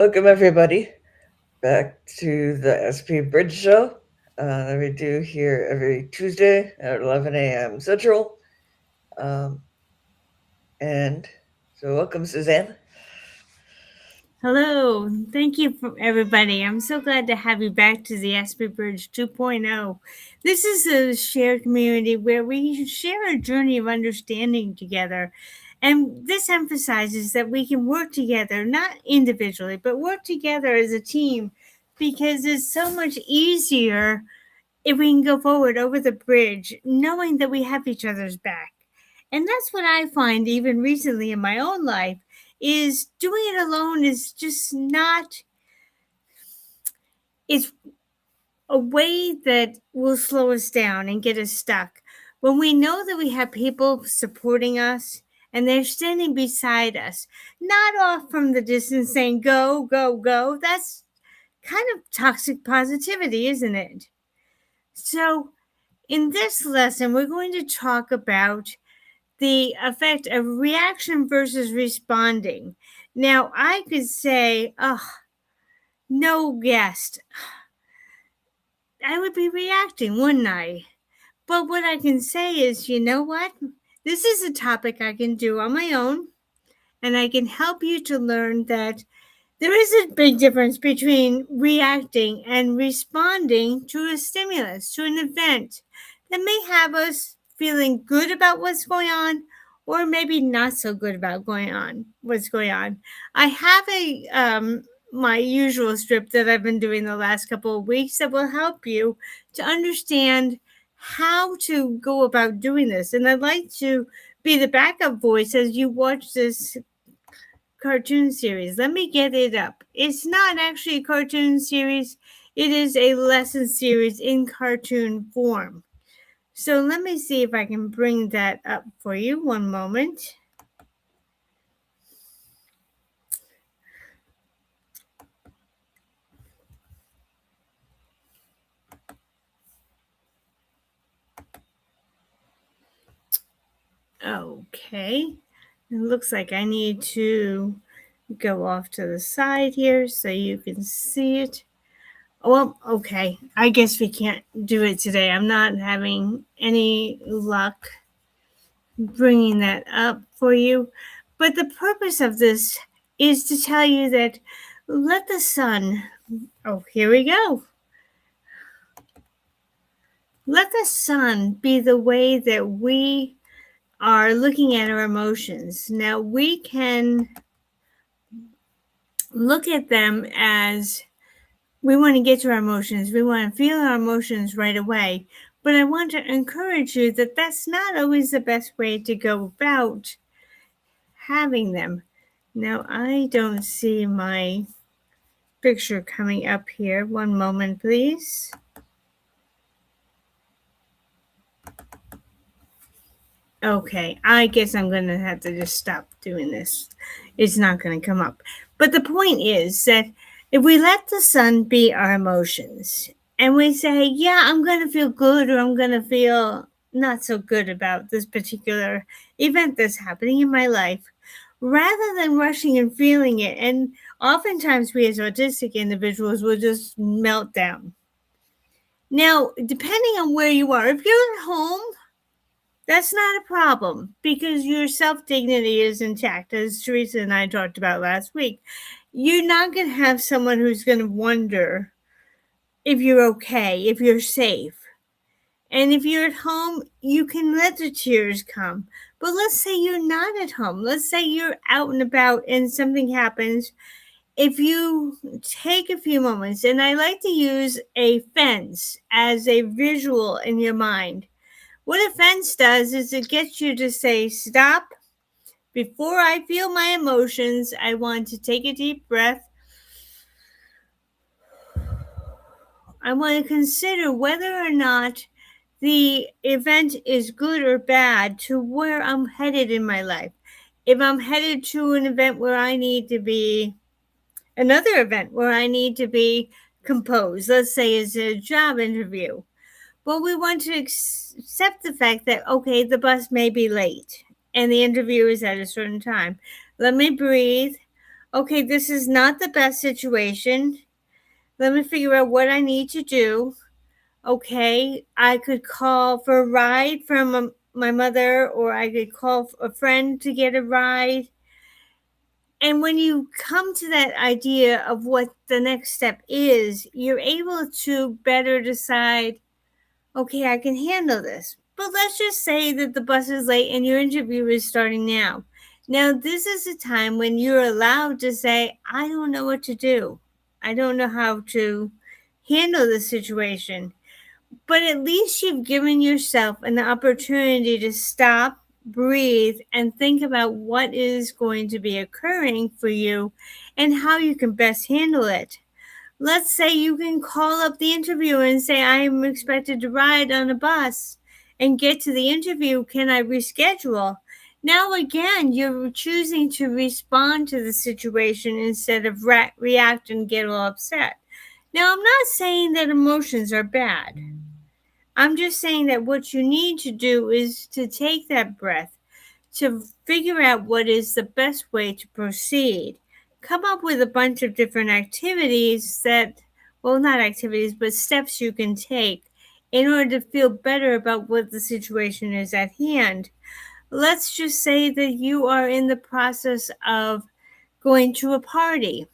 Welcome, everybody, back to the Aspie Bridge Show that we do here every Tuesday at 11 a.m. Central. Um, and so, welcome, Suzanne. Hello, thank you for everybody. I'm so glad to have you back to the Aspie Bridge 2.0. This is a shared community where we share a journey of understanding together. And this emphasizes that we can work together, not individually, but work together as a team because it's so much easier if we can go forward over the bridge, knowing that we have each other's back. And that's what I find even recently in my own life is doing it alone is just not it's a way that will slow us down and get us stuck. When we know that we have people supporting us and they're standing beside us, not off from the distance saying, go, go, go, that's kind of toxic positivity, isn't it? So, in this lesson, we're going to talk about the effect of reaction versus responding. Now, I could say, oh, no guest. I would be reacting, wouldn't I? But what I can say is, you know what? This is a topic I can do on my own, and I can help you to learn that there is a big difference between reacting and responding to a stimulus, to an event that may have us feeling good about what's going on or maybe not so good about what's going on. I have my usual script that I've been doing the last couple of weeks that will help you to understand how to go about doing this. And I'd like to be the backup voice as you watch this cartoon series. Let me get it up. It's not actually a cartoon series, it is a lesson series in cartoon form. So let me see if I can bring that up for you. One moment. Okay. It looks like I need to go off to the side here so you can see it. Well, okay. I guess we can't do it today. I'm not having any luck bringing that up for you. But the purpose of this is to tell you that let the sun, oh, here we go. Let the sun be the way that we are looking at our emotions. Now, we can look at them as we want to get to our emotions, we want to feel our emotions right away. But I want to encourage you that that's not always the best way to go about having them. Now, I don't see my picture coming up here. One moment, please. Okay, I guess I'm going to have to just stop doing this. It's not going to come up. But the point is that if we let the sun be our emotions and we say, yeah, I'm going to feel good or I'm going to feel not so good about this particular event that's happening in my life, rather than rushing and feeling it, and oftentimes we as autistic individuals will just melt down. Now, depending on where you are, if you're at home, that's not a problem because your self dignity is intact, as Teresa and I talked about last week. You're not going to have someone who's going to wonder if you're okay, if you're safe. And if you're at home, you can let the tears come. But let's say you're not at home. Let's say you're out and about and something happens. If you take a few moments, and I like to use a fence as a visual in your mind. What a fence does is it gets you to say, stop. Before I feel my emotions, I want to take a deep breath. I want to consider whether or not the event is good or bad to where I'm headed in my life. If I'm headed to an event where I need to be, another event where I need to be composed, let's say it's a job interview, well, we want to accept the fact that, okay, the bus may be late and the interview is at a certain time. Let me breathe. Okay, this is not the best situation. Let me figure out what I need to do. Okay, I could call for a ride from my mother, or I could call a friend to get a ride. And when you come to that idea of what the next step is, you're able to better decide, okay, I can handle this. But let's just say that the bus is late and your interview is starting now. Now, this is a time when you're allowed to say, I don't know what to do. I don't know how to handle the situation. But at least you've given yourself an opportunity to stop, breathe, and think about what is going to be occurring for you and how you can best handle it. Let's say you can call up the interviewer and say, I am expected to ride on a bus and get to the interview. Can I reschedule? Now, again, you're choosing to respond to the situation instead of react and get all upset. Now, I'm not saying that emotions are bad. I'm just saying that what you need to do is to take that breath, to figure out what is the best way to proceed. Come up with a bunch of different activities that, well, not activities, but steps you can take in order to feel better about what the situation is at hand. Let's just say that you are in the process of going to a party.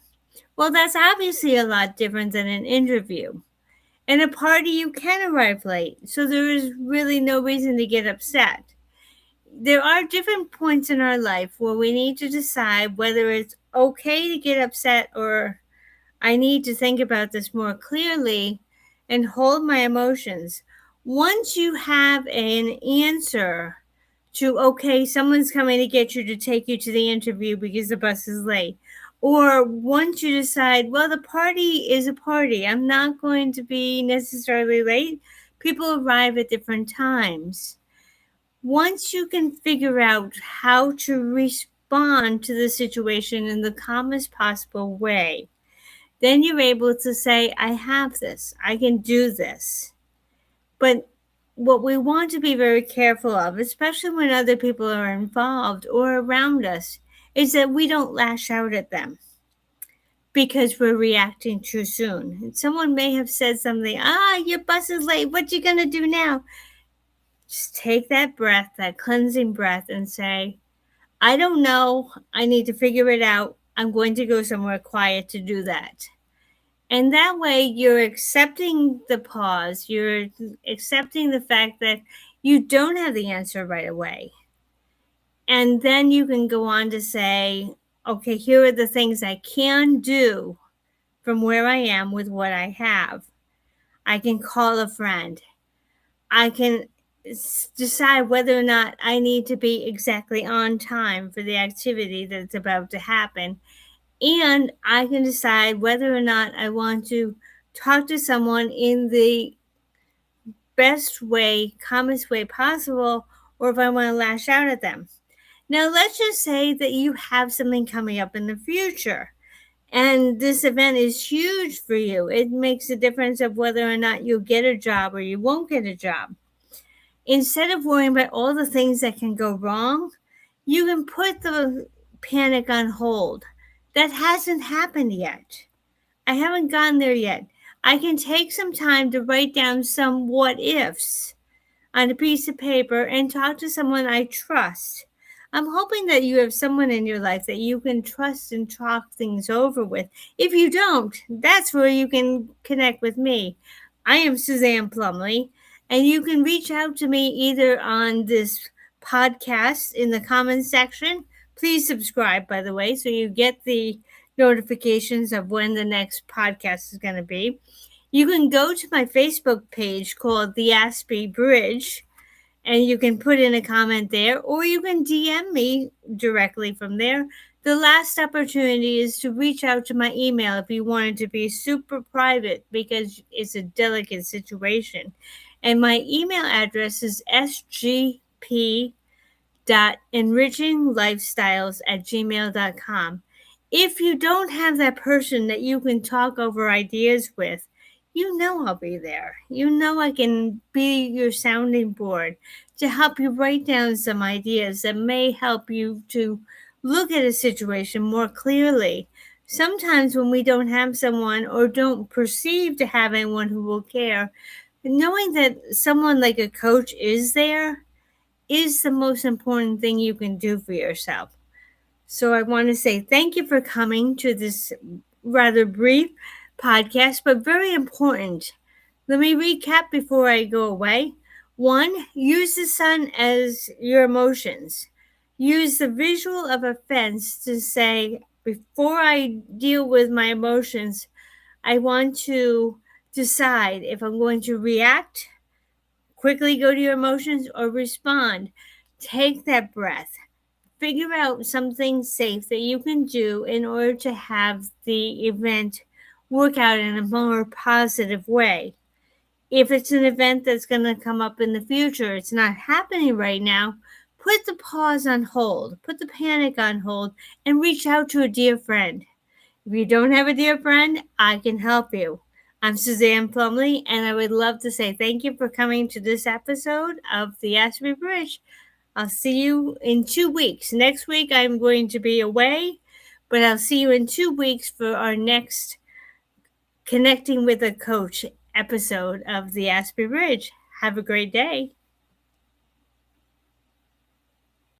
Well, that's obviously a lot different than an interview. In a party, you can arrive late, so there is really no reason to get upset. There are different points in our life where we need to decide whether it's okay to get upset or I need to think about this more clearly and hold my emotions. Once you have an answer to, okay, someone's coming to get you to take you to the interview because the bus is late, or once you decide, well, the party is a party, I'm not going to be necessarily late, people arrive at different times. Once you can figure out how to respond to the situation in the calmest possible way, then you're able to say, I have this, I can do this. But what we want to be very careful of, especially when other people are involved or around us, is that we don't lash out at them because we're reacting too soon. And someone may have said something, your bus is late, what you gonna do now? Just take that breath, that cleansing breath, and say, I don't know. I need to figure it out. I'm going to go somewhere quiet to do that. And that way, you're accepting the pause, you're accepting the fact that you don't have the answer right away. And then you can go on to say, okay, here are the things I can do from where I am with what I have. I can call a friend. I can decide whether or not I need to be exactly on time for the activity that's about to happen. And I can decide whether or not I want to talk to someone in the best way, calmest way possible, or if I want to lash out at them. Now, let's just say that you have something coming up in the future, and this event is huge for you. It makes a difference of whether or not you'll get a job or you won't get a job. Instead of worrying about all the things that can go wrong, you can put the panic on hold. That hasn't happened yet. I haven't gotten there yet. I can take some time to write down some what ifs on a piece of paper and talk to someone I trust. I'm hoping that you have someone in your life that you can trust and talk things over with. If you don't, that's where you can connect with me. I am Suzanne Plumley, and you can reach out to me either on this podcast in the comments section. Please subscribe, by the way, so you get the notifications of when the next podcast is going to be. You can go to my Facebook page called the Aspie Bridge, and you can put in a comment there, or you can DM me directly from there. The last opportunity is to reach out to my email if you want it to be super private because it's a delicate situation. And my email address is sgp.enrichinglifestyles@gmail.com. If you don't have that person that you can talk over ideas with, you know I'll be there. You know I can be your sounding board to help you write down some ideas that may help you to look at a situation more clearly Sometimes when we don't have someone or don't perceive to have anyone who will care, knowing that someone like a coach is there is the most important thing you can do for yourself. So I want to say thank you for coming to this rather brief podcast, but very important. Let me recap before I go away. One, use the sun as your emotions. Use the visual of a fence to say, before I deal with my emotions, I want to decide if I'm going to react, quickly go to your emotions, or respond. Take that breath. Figure out something safe that you can do in order to have the event work out in a more positive way. If it's an event that's going to come up in the future, it's not happening right now, put the pause on hold, put the panic on hold, and reach out to a dear friend. If you don't have a dear friend, I can help you. I'm Suzanne Plumley, and I would love to say thank you for coming to this episode of the Aspie Bridge. I'll see you in 2 weeks. Next week, I'm going to be away, but I'll see you in 2 weeks for our next Connecting with a Coach episode of the Aspie Bridge. Have a great day.